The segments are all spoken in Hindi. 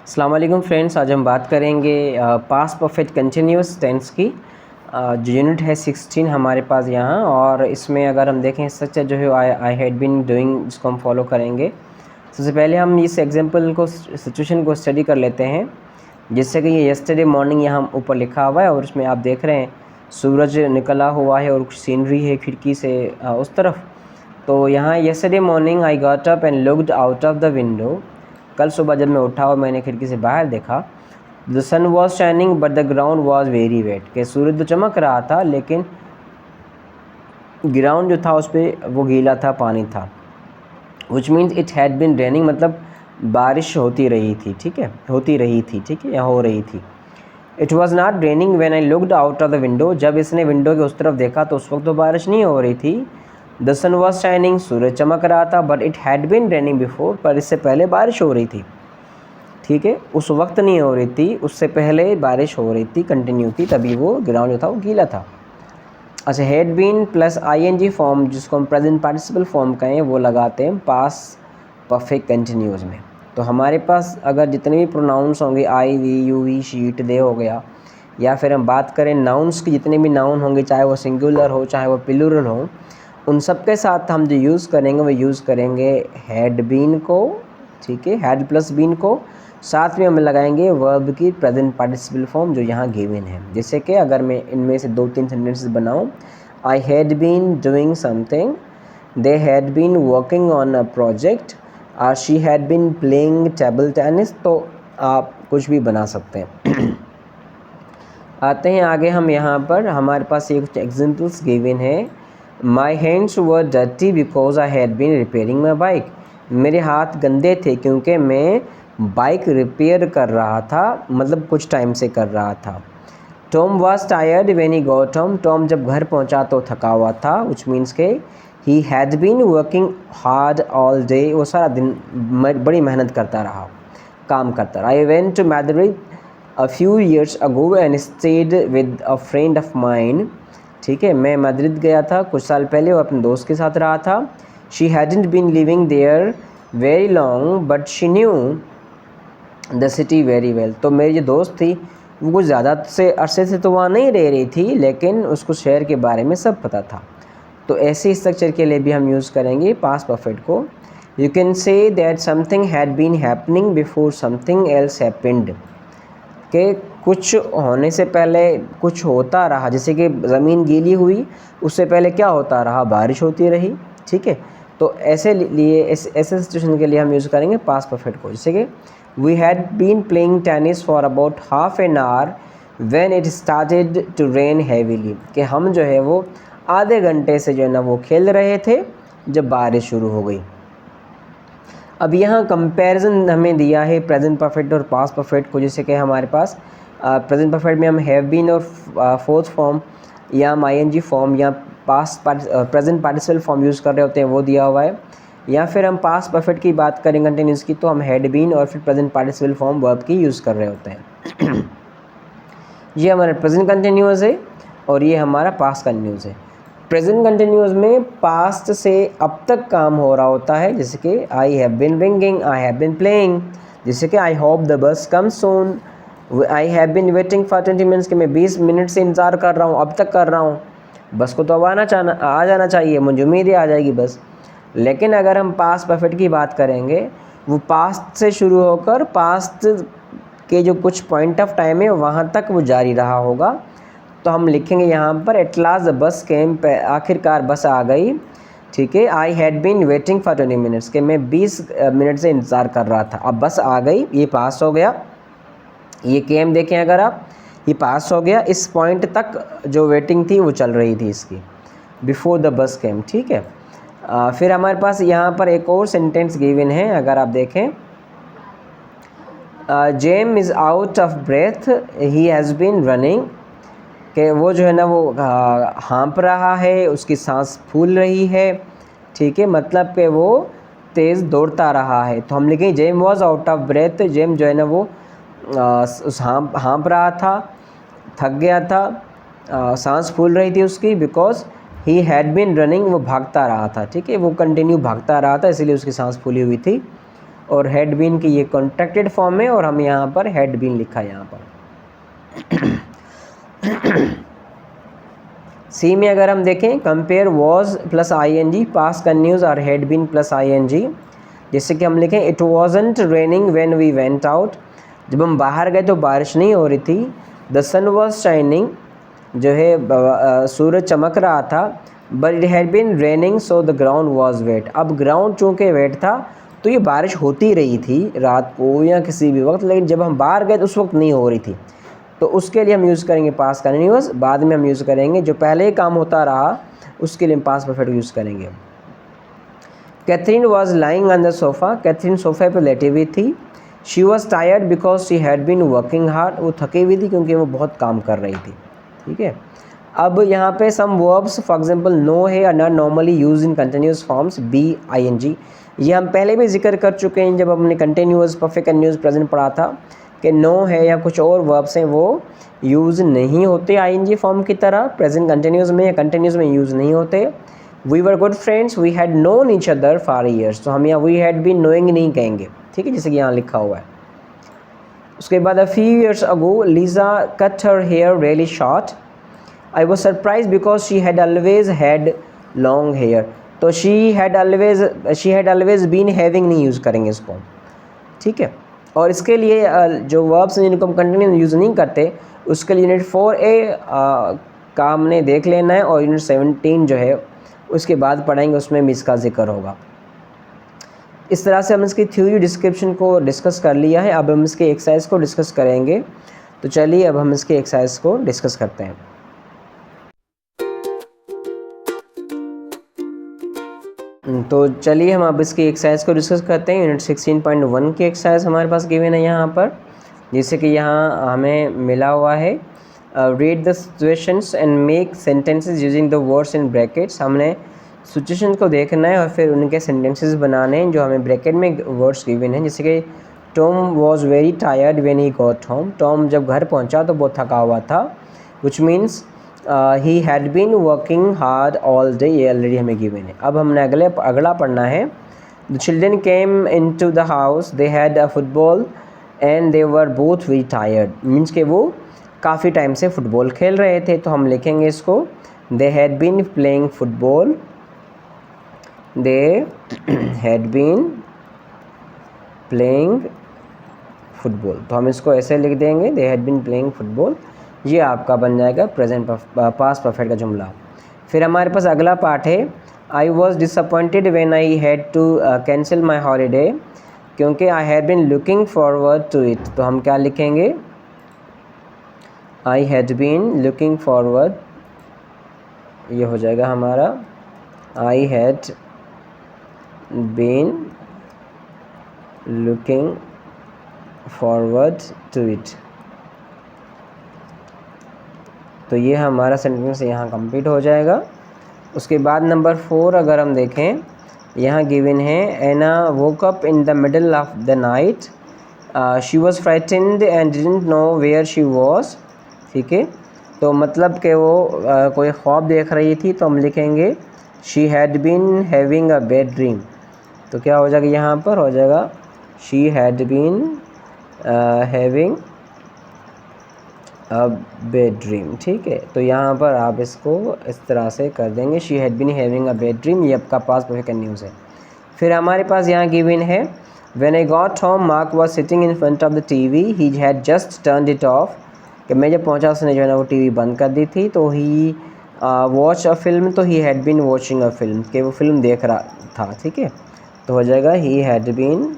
अस्सलाम वालेकुम फ्रेंड्स, आज हम बात करेंगे पास्ट परफेक्ट कंटिन्यूअस टेंस की। जो यूनिट है 16 हमारे पास यहाँ, और इसमें अगर हम देखें स्ट्रक्चर जो है आई हैड बीन डूइंग, जिसको हम फॉलो करेंगे। सबसे पहले हम इस एग्जांपल को, सिचुएशन को स्टडी कर लेते हैं। जिससे कि ये यस्टरडे मॉर्निंग यहाँ ऊपर लिखा हुआ है और उसमें आप देख रहे हैं सूरज निकला हुआ है और सीनरी है खिड़की से उस तरफ। तो यहाँ yesterday morning I got up and looked out of the window. कल सुबह जब मैं उठा और मैंने खिड़की से बाहर देखा, the sun was shining but the ground was very wet, कि सूरज तो चमक रहा था लेकिन ग्राउंड जो था उस पर वो गीला था, पानी था। Which means it had been raining, मतलब बारिश होती रही थी, ठीक है, होती रही थी, ठीक है, या हो रही थी। It was not raining when I looked out of the window, जब इसने विंडो के उस तरफ देखा तो उस वक्त तो बारिश नहीं हो रही थी। द सन वॉज शाइनिंग, सूरज चमक रहा था, but it had been raining before, पर इससे पहले बारिश हो रही थी, ठीक है, उस वक्त नहीं हो रही थी, उससे पहले बारिश हो रही थी, कंटिन्यू थी, तभी वो ग्राउंड जो था वो गीला था। अच्छा, had been plus ING form, जिसको हम प्रेजेंट पार्टिसिपल फॉर्म कहें, वो लगाते हैं पास्ट परफेक्ट कंटिन्यूअस में। तो हमारे पास अगर जितने भी प्रोनाउंस होंगे, I, we, you, we, she, it, they हो गया, या फिर हम बात करें नाउन्स की, जितने भी नाउन होंगे, चाहे वो सिंगुलर हो चाहे वो प्लूरल हो, उन सब के साथ हम जो यूज़ करेंगे वो यूज़ करेंगे हैड बीन को, ठीक है, हैड प्लस बीन को। साथ में हम लगाएंगे वर्ब की प्रेजेंट पार्टिसिपल फॉर्म जो यहाँ गिवन है। जैसे कि अगर मैं इनमें से 2-3 सेंटेंसेस बनाऊँ, I had been doing something, they had been working on a project, और she had been playing table tennis, तो आप कुछ भी बना सकते हैं। आते हैं आगे हम यहाँ पर, हमारे पास ये कुछ एग्जाम्पल्स गिवन है। My hands were dirty because I had been repairing my bike, मेरे हाथ गंदे थे क्योंकि मैं बाइक रिपेयर कर रहा था, मतलब कुछ टाइम से कर रहा था। Tom was tired when he got home, Tom जब घर पहुंचा तो थका हुआ था, विच मीन्स के he had been working hard all day, वो सारा दिन बड़ी मेहनत करता रहा, काम करता रहा। I went to Madrid a few years ago and stayed with a friend of mine, ठीक है, मैं मैद्रिद गया था कुछ साल पहले और अपने दोस्त के साथ रहा था। She hadn't been living there very long but she knew the city very well, तो मेरी जो दोस्त थी वो कुछ ज़्यादा से अरसे से तो वहाँ नहीं रह रही थी, लेकिन उसको शहर के बारे में सब पता था। तो ऐसे स्ट्रक्चर के लिए भी हम यूज़ करेंगे पास्ट परफेक्ट को। You can say that something had been happening before something else happened, कि कुछ होने से पहले कुछ होता रहा, जैसे कि ज़मीन गीली हुई, उससे पहले क्या होता रहा, बारिश होती रही, ठीक है। तो ऐसे लिए ऐसे सिचुएशन के लिए हम यूज़ करेंगे पास्ट परफेक्ट को। जैसे कि we had been playing tennis for about half an hour when it started to rain heavily, कि हम जो है वो आधे घंटे से जो है ना वो खेल रहे थे जब बारिश शुरू हो गई। अब यहाँ कंपैरिजन हमें दिया है प्रेजेंट परफेक्ट और पास्ट परफेक्ट को, जैसे कि हमारे पास प्रेजेंट परफेक्ट में हम हैव बीन और फोर्थ फॉर्म या हम आईएनजी फॉर्म या प्रेजेंट पार्टिसिपल फॉर्म यूज़ कर रहे होते हैं, वो दिया हुआ है। या फिर हम पास्ट परफेक्ट की बात करें कंटिन्यूस की, तो हम हैड बीन और फिर प्रेजेंट पार्टिसिपल फॉर्म वर्ब की यूज़ कर रहे होते हैं। ये हमारा प्रेजेंट कंटिन्यूस है और ये हमारा पास्ट कंटिन्यूस है। प्रेजेंट कंटिन्यूस में पास्ट से अब तक काम हो रहा होता है, जैसे कि I have been ringing, I have been playing, जैसे कि I hope the bus come soon, I have been waiting for 20 minutes, कि मैं 20 मिनट से इंतज़ार कर रहा हूँ, अब तक कर रहा हूँ, बस को तो अब आ जाना चाहिए, मुझे उम्मीद है आ जाएगी बस। लेकिन अगर हम पास्ट परफेक्ट की बात करेंगे, वो पास्ट से शुरू होकर पास्ट के जो कुछ पॉइंट ऑफ टाइम है वहाँ तक वो जारी रहा होगा। तो हम लिखेंगे यहाँ पर एट लास्ट द बस केम, आखिरकार बस आ गई, ठीक है। I had been waiting for 20 minutes, के मैं 20 मिनट से इंतज़ार कर रहा था, अब बस आ गई, ये पास हो गया। ये केम देखें अगर आप, ये पास हो गया, इस पॉइंट तक जो वेटिंग थी वो चल रही थी इसकी, बिफोर द बस केम, ठीक है। फिर हमारे पास यहाँ पर एक और सेंटेंस गिवन है, अगर आप देखें, Jim is out of breath he has been running, कि वो जो है ना वो हाँप रहा है, उसकी सांस फूल रही है, ठीक है, मतलब कि वो तेज़ दौड़ता रहा है। तो हम लिखेंगे Jim was out of breath, Jim जो है ना वो उस हाँप रहा था, थक गया था, सांस फूल रही थी उसकी, because he had been running, वो भागता रहा था, ठीक है, वो कंटिन्यू भागता रहा था, इसीलिए उसकी सांस फूली हुई थी। और हैड बीन की ये कॉन्ट्रैक्टेड फॉर्म है और हम यहाँ पर हैड बीन लिखा है यहाँ पर। सी में अगर हम देखें compare was plus ING, past continuous और हैड बीन प्लस ING। जैसे कि हम लिखें it wasn't raining when we went out, जब हम बाहर गए तो बारिश नहीं हो रही थी। द सन वॉज शाइनिंग, जो है सूरज चमक रहा था। But it had been raining so the ground was wet, अब ग्राउंड चूँकि वेट था तो ये बारिश होती रही थी रात को या किसी भी वक्त, लेकिन जब हम बाहर गए तो उस वक्त नहीं हो रही थी। तो उसके लिए हम यूज़ करेंगे पास्ट कंटिन्यूअस, बाद में हम यूज़ करेंगे जो पहले काम होता रहा उसके लिए हम पास्ट परफेक्ट यूज़ करेंगे। Catherine was lying on the sofa, Catherine सोफ़े पर लेटी हुई थी। She was tired because she had been working hard, वो थकी हुई थी क्योंकि वो बहुत काम कर रही थी। ठीक है, अब यहाँ पे some verbs for example know है are not normally use in continuous forms BING, ये हम पहले भी जिक्र कर चुके हैं जब हमने कंटिन्यूस परफेक्ट कंटिन्यूस प्रेजेंट पढ़ा था कि नो है या कुछ और वर्ब्स हैं वो यूज़ नहीं होते ING फॉर्म की तरह, प्रेजेंट कंटिन्यूस में या कंटिन्यूस में यूज़ नहीं होते। We were good friends, we had known each other for years, तो हम यहाँ वी हैड बीन नोइंग नहीं कहेंगे। ठीक है, जैसे कि यहाँ लिखा हुआ है। उसके बाद a few years ago Lisa cut her hair really short, I was surprise because she had always had long hair, तो she had always been having नहीं यूज़ करेंगे इसको। ठीक है, और इसके लिए जो वर्ब्स हैं जिनको हम कंटिन्यू यूज़ नहीं करते उसके लिए यूनिट 4A का हमने देख लेना है और यूनिट 17 जो है उसके बाद पढ़ेंगे, उसमें भी इसका जिक्र होगा। इस तरह से हम इसकी थ्योरी डिस्क्रिप्शन को डिस्कस कर लिया है। अब हम इसके एक्सरसाइज को डिस्कस करेंगे, तो चलिए अब हम इसके एक्सरसाइज को डिस्कस करते हैं। तो चलिए हम अब इसकी एक्सरसाइज को डिस्कस करते हैं। यूनिट 16.1 की एक्सरसाइज हमारे पास गिवन है यहाँ पर, जैसे कि यहाँ हमें मिला हुआ है read the situations and make sentences using the words in brackets. हमने सिचुएशन को देखना है और फिर उनके सेंटेंसेस बनाने हैं जो हमें ब्रैकेट में वर्ड्स गिवन हैं। जैसे कि Tom was very tired when he got home, Tom जब घर पहुँचा तो बहुत थका हुआ था। Which means he had been working hard all day, ये ऑलरेडी हमें गिवन है। अब हमने अगला पढ़ना है। The children came in to the house, they had a football and they were both very tired, means के वो काफ़ी टाइम से फुटबॉल खेल रहे थे। तो हम लिखेंगे इसको they had been playing football, they had been playing football, तो हम इसको ऐसे लिख देंगे they had been playing football. ये आपका बन जाएगा प्रेजेंट पास्ट परफेक्ट का जुमला। फिर हमारे पास अगला पार्ट है I was disappointed when I had to cancel my holiday, क्योंकि I had been looking forward to it, तो हम क्या लिखेंगे I had been looking forward, ये हो जाएगा हमारा I had been looking forward to it. तो ये हमारा सेंटेंस यहाँ कंप्लीट हो जाएगा। उसके बाद नंबर 4 अगर हम देखें, यहाँ गिवन है Anna woke up in the middle of the night, she was frightened and didn't know where she was. ठीक है, तो मतलब कि वो कोई ख्वाब देख रही थी, तो हम लिखेंगे she had been having a bad dream. तो क्या हो जाएगा यहाँ पर हो जाएगा she had been having a bad dream. ठीक है, तो यहाँ पर आप इसको इस तरह से कर देंगे she had been having a bad dream, ये आपका पास्ट परफेक्ट न्यूज़ है। फिर हमारे पास यहाँ गिवन है when I got home mark was sitting in front of the TV, he had just turned it of, कि मैं जब पहुँचा उसने जो है ना वो टीवी बंद कर दी थी। तो ही वॉच अ फिल्म, तो he had been watching a film, कि वो फिल्म देख रहा था। ठीक है, तो हो जाएगा he had been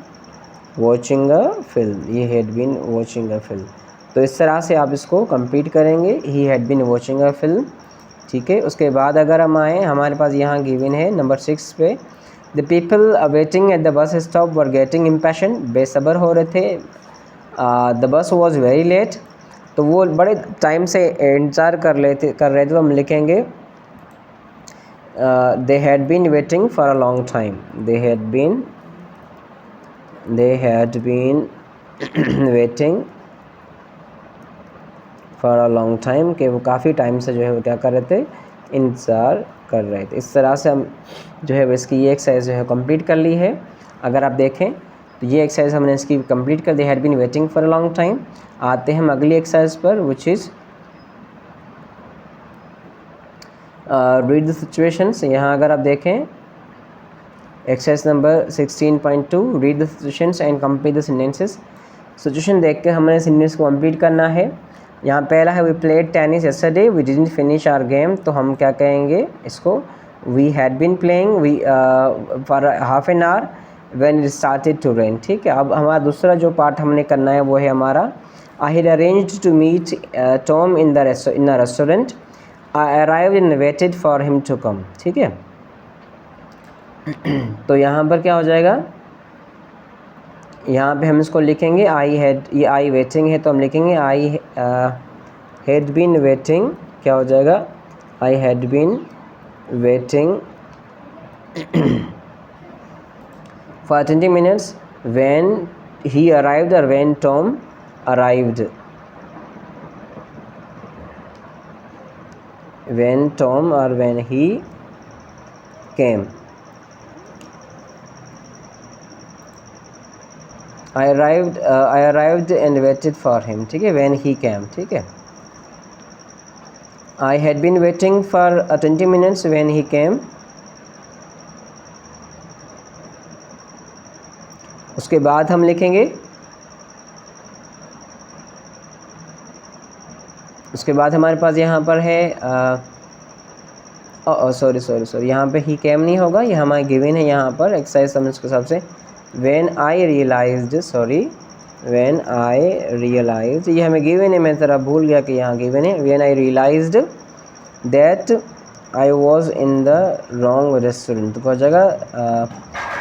watching a film, he had been watching a film. तो इस तरह से आप इसको कंप्लीट करेंगे he had been watching a film. ठीक है, उसके बाद अगर हम आएँ हमारे पास यहाँ गिवन है नंबर 6 पे the people waiting at the bus stop were getting impatient, बेसब्र हो रहे थे। The bus was very late, तो वो बड़े टाइम से इंतज़ार कर रहे थे, तो हम लिखेंगे they had been waiting for a long time, they had been waiting for a long time, कि वो काफ़ी टाइम से जो है वो क्या कर रहे थे इंतज़ार कर रहे थे। इस तरह से हम जो है इसकी ये एक्सरसाइज जो है कंप्लीट कर ली है। अगर आप देखें तो ये एक्सरसाइज हमने इसकी कंप्लीट कर दी, had been waiting for a long time. आते हैं हम अगली एक्सरसाइज पर, which is read the situations. यहाँ अगर आप देखें exercise number 16.2, read the situations and complete the sentences. Situation देख के हमने सेंटेंस को कंप्लीट करना है। यहाँ पहला है we played tennis yesterday we didn't finish our game, तो हम क्या कहेंगे इसको, we had been playing we for half an hour when it started to rain. ठीक है, अब हमारा दूसरा जो पार्ट हमने करना है वो है हमारा I had arranged to meet Tom in the restaurant, I arrived and waited for him to come. ठीक है, तो यहाँ पर क्या हो जाएगा, यहाँ पे हम इसको लिखेंगे आई हैड, ये आई वेटिंग है तो हम लिखेंगे आई हैड बीन वेटिंग, क्या हो जाएगा, I had been waiting for 20 minutes when he arrived or when Tom arrived. When Tom or when he came. I arrived and waited for him. ठीक है, when he came. ठीक है, I had been waiting for 20 minutes when he came. उसके बाद हम लिखेंगे, उसके बाद हमारे पास यहाँ पर है सॉरी यहाँ पे ही कैम नहीं होगा, ये हमारा गिवन है यहाँ पर एक्सरसाइज समझ के हिसाब से। When I realised, when I realised, ये हमें गिवन है, मैं ज़रा भूल गया कि यहाँ गिवन है। When I realised that I was in the wrong restaurant, तो हो जाएगा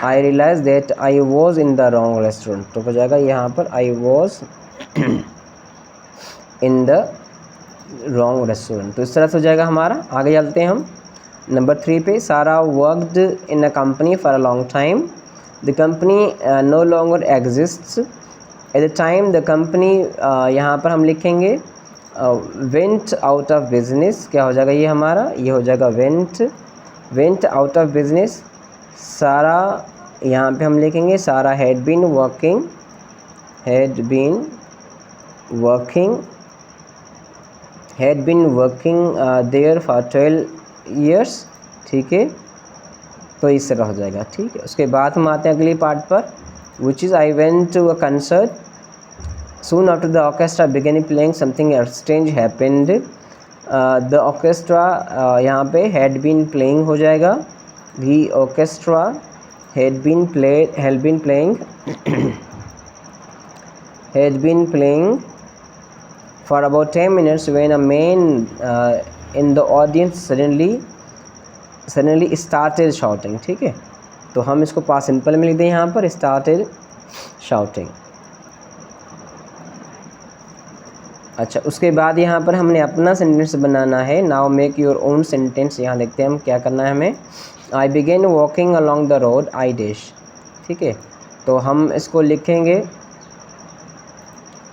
I realise that I was in the wrong restaurant, तो हो जाएगा यहाँ पर I was in the wrong restaurant. तो इस तरह से हो जाएगा हमारा। आगे चलते हैं हम नंबर 3 पे। Sarah worked in a company for a long time, the company no longer exists at the time the company, यहाँ पर हम लिखेंगे वेंट आउट ऑफ बिजनेस, क्या हो जाएगा ये हमारा, ये हो जाएगा वेंट आउट ऑफ बिजनेस। सारा, यहाँ पे हम लिखेंगे Sarah had been working there for 12 years। ठीक है, तो इस तरह हो जाएगा। ठीक है, उसके बाद हम आते हैं अगली पार्ट पर, which is I went to a concert soon after the orchestra began playing something strange happened। the orchestra, यहाँ पे had been playing हो जाएगा, the orchestra had been playing for about 10 minutes when a man in the audience suddenly started shouting। ठीक है, तो हम इसको पास्ट सिंपल में लिख दें यहाँ पर, started shouting। अच्छा, उसके बाद यहाँ पर हमने अपना सेंटेंस बनाना है। Now make your own sentence. यहाँ देखते हैं हम क्या करना है हमें। I began walking along the road I dash. ठीक है, तो हम इसको लिखेंगे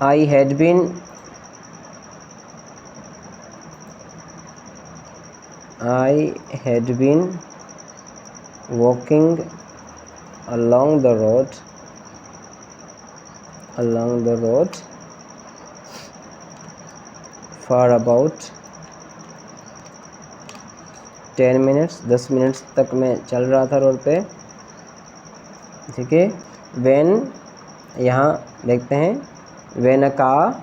I had been walking along the road for about 10 minutes, 10 minutes तक मैं चल रहा था रोड पे। ठीक है, when, यहाँ देखते हैं when a car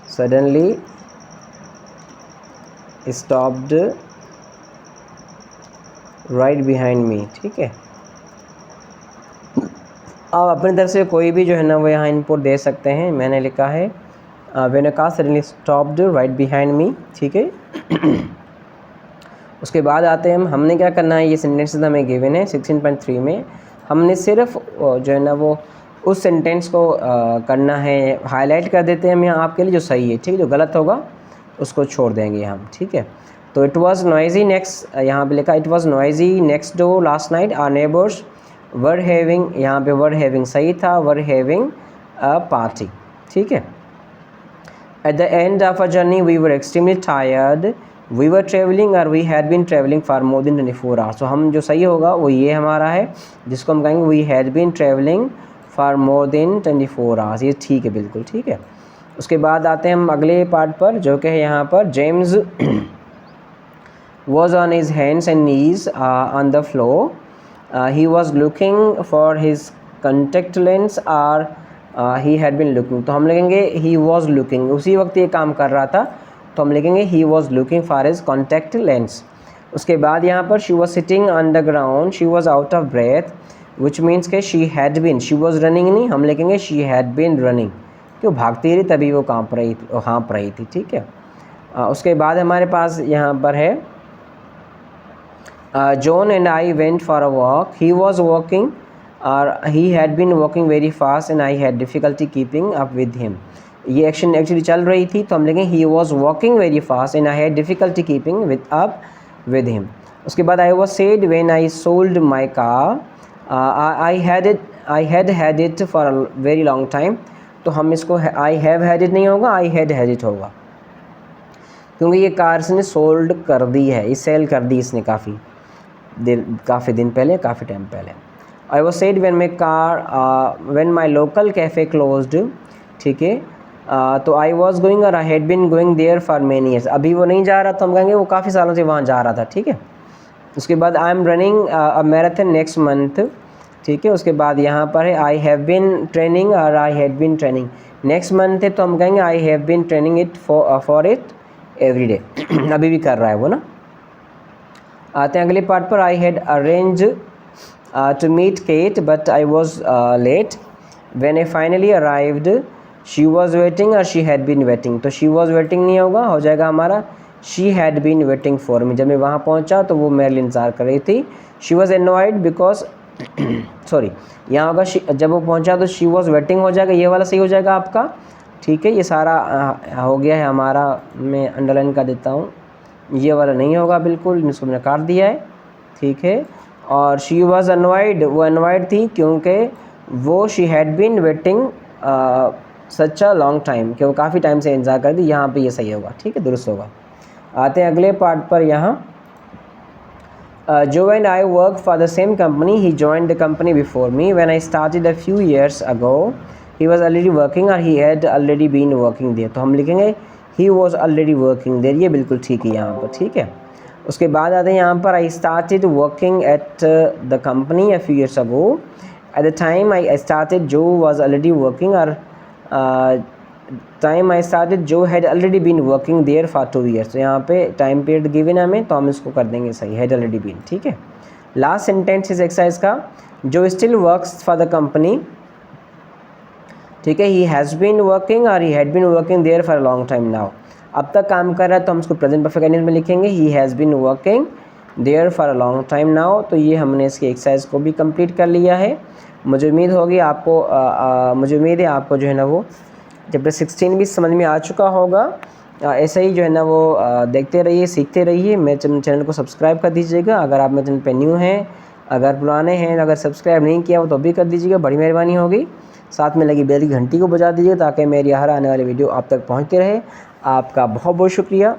suddenly stopped right behind me। ठीक है, आप अपनी तरफ से कोई भी जो है ना वो यहाँ इनपुट दे सकते हैं। मैंने लिखा है when a car suddenly stopped right behind me। ठीक है, उसके बाद आते हैं हमने क्या करना है, ये सेंटेंसेस हमें गिवन है 16.3 में। हमने सिर्फ जो है ना वो उस सेंटेंस को करना है, हाईलाइट कर देते हैं हम यहाँ आपके लिए जो सही है। ठीक है, जो गलत होगा उसको छोड़ देंगे हम। ठीक है, तो इट वॉज नॉइजी नेक्स्ट, यहाँ पे लिखा it was noisy next door last night our neighbours were having, यहाँ पे वर हैविंग सही था, वर हैविंग अ पार्टी। ठीक है, at the end of a journey we were extremely tired we were travelling और we had been travelling for more than 24 hours. तो हम जो सही होगा वो ये हमारा है, जिसको हम कहेंगे we had been travelling for more than 24 hours. ये ठीक है, बिल्कुल ठीक है। उसके बाद आते हैं हम अगले पार्ट पर, जो कि है यहाँ पर James was on his hands and knees on the floor. He was looking for his contact lens or he had been looking। तो हम लिखेंगे he was looking, उसी वक्त ये काम कर रहा था, तो हम लिखेंगे he was looking for his contact lens। उसके बाद यहाँ पर she was sitting on the ground, she was out of breath, which means कि she had been, she was running नहीं, हम लिखेंगे she had been running, क्यों भागती रही तभी वो काँप रही थी, हाँप रही थी, ठीक है। उसके बाद हमारे पास यहाँ पर है John and I went for a walk. He was walking or he had been walking very fast and I had difficulty keeping up with him। ये एक्शन एक्चुअली चल रही थी, तो हम लेंगे he was walking very fast and I had difficulty keeping with him। उसके बाद I was sad when I sold my car। I had had it for a very long time। तो हम इसको I have had it नहीं होगा, I had had it होगा, क्योंकि ये कार इसने सोल्ड कर दी है, इस सेल कर दी इसने काफ़ी दिन पहले, काफ़ी टाइम पहले। I was sad when my local cafe closed, ठीक है। तो आई वॉज गोइंग और I had been going there for many years, अभी वो नहीं जा रहा, तो हम कहेंगे वो काफ़ी सालों से वहाँ जा रहा था, ठीक है। उसके बाद I am running a marathon next month, ठीक है। उसके बाद यहाँ पर है आई हैव बिन ट्रेनिंग और I had bin training, next month है तो हम कहेंगे I have been training it for it every day, अभी भी कर रहा है वो ना। आते हैं अगले पार्ट पर, I had arrange to meet Kate but I was late when I finally arrived she was waiting और शी हैड बीन वेटिंग। तो शी वॉज वेटिंग नहीं होगा, हो जाएगा हमारा she had been waiting for me. जब मैं वहाँ पहुँचा तो वो मेरे लिए इंतज़ार कर रही थी। She was annoyed because sorry, यहाँ होगा जब वो पहुँचा तो शी वॉज वेटिंग हो जाएगा, ये वाला सही हो जाएगा आपका, ठीक है। ये सारा हो गया है हमारा, मैं अंडरलाइन कर देता हूँ, ये वाला नहीं होगा बिल्कुल, इसको मैंने काट दिया है, ठीक है। और शी वॉज अनवाइड, वो अनवाइड थी क्योंकि वो she had been waiting such a long time, कि वो काफ़ी टाइम से इंतज़ार कर दी, यहाँ पे ये सही होगा, ठीक है, दुरुस्त होगा। आते हैं अगले पार्ट पर, यहाँ Joe and I work for the same company. He joined the company before me. When I started a few years ago, he was already working or he had already been working there। तो हम लिखेंगे he was already working there, ये बिल्कुल ठीक है यहाँ पर, ठीक है। उसके बाद आते हैं यहाँ पर I started working at the company a few years ago। At the time I started, Joe was already working or time I started जो had already been working there for 2 years। तो यहाँ पे टाइम पीरियड गिवन हमें, तो हम इसको कर देंगे सही, हैड ऑलरेडी बीन, ठीक है। लास्ट सेंटेंस इस एक्सरसाइज का, जो still works for the company, ठीक है, ही हैज़ बीन वर्किंग और he had been working there for a long time now. अब तक काम कर रहा है तो हम उसको प्रेजेंट परफेक्ट टेंस में लिखेंगे, he has been working there for a long time now. तो ये हमने इसकी एक्सरसाइज को भी कंप्लीट कर लिया है। मुझे उम्मीद होगी आपको मुझे उम्मीद है आपको जो है ना वो चैप्टर 16 भी समझ में आ चुका होगा। ऐसे ही जो है ना वो देखते रहिए, सीखते रहिए। मेरे चैनल को सब्सक्राइब कर दीजिएगा अगर आप मेरे चैनल पे न्यू हैं, अगर पुराने हैं, अगर सब्सक्राइब नहीं किया हो तो भी कर दीजिएगा, बड़ी मेहरबानी होगी। साथ में लगी बेल की घंटी को बजा दीजिए ताकि मेरी हर आने वाली वीडियो आप तक पहुँचती रहे। आपका बहुत बहुत शुक्रिया।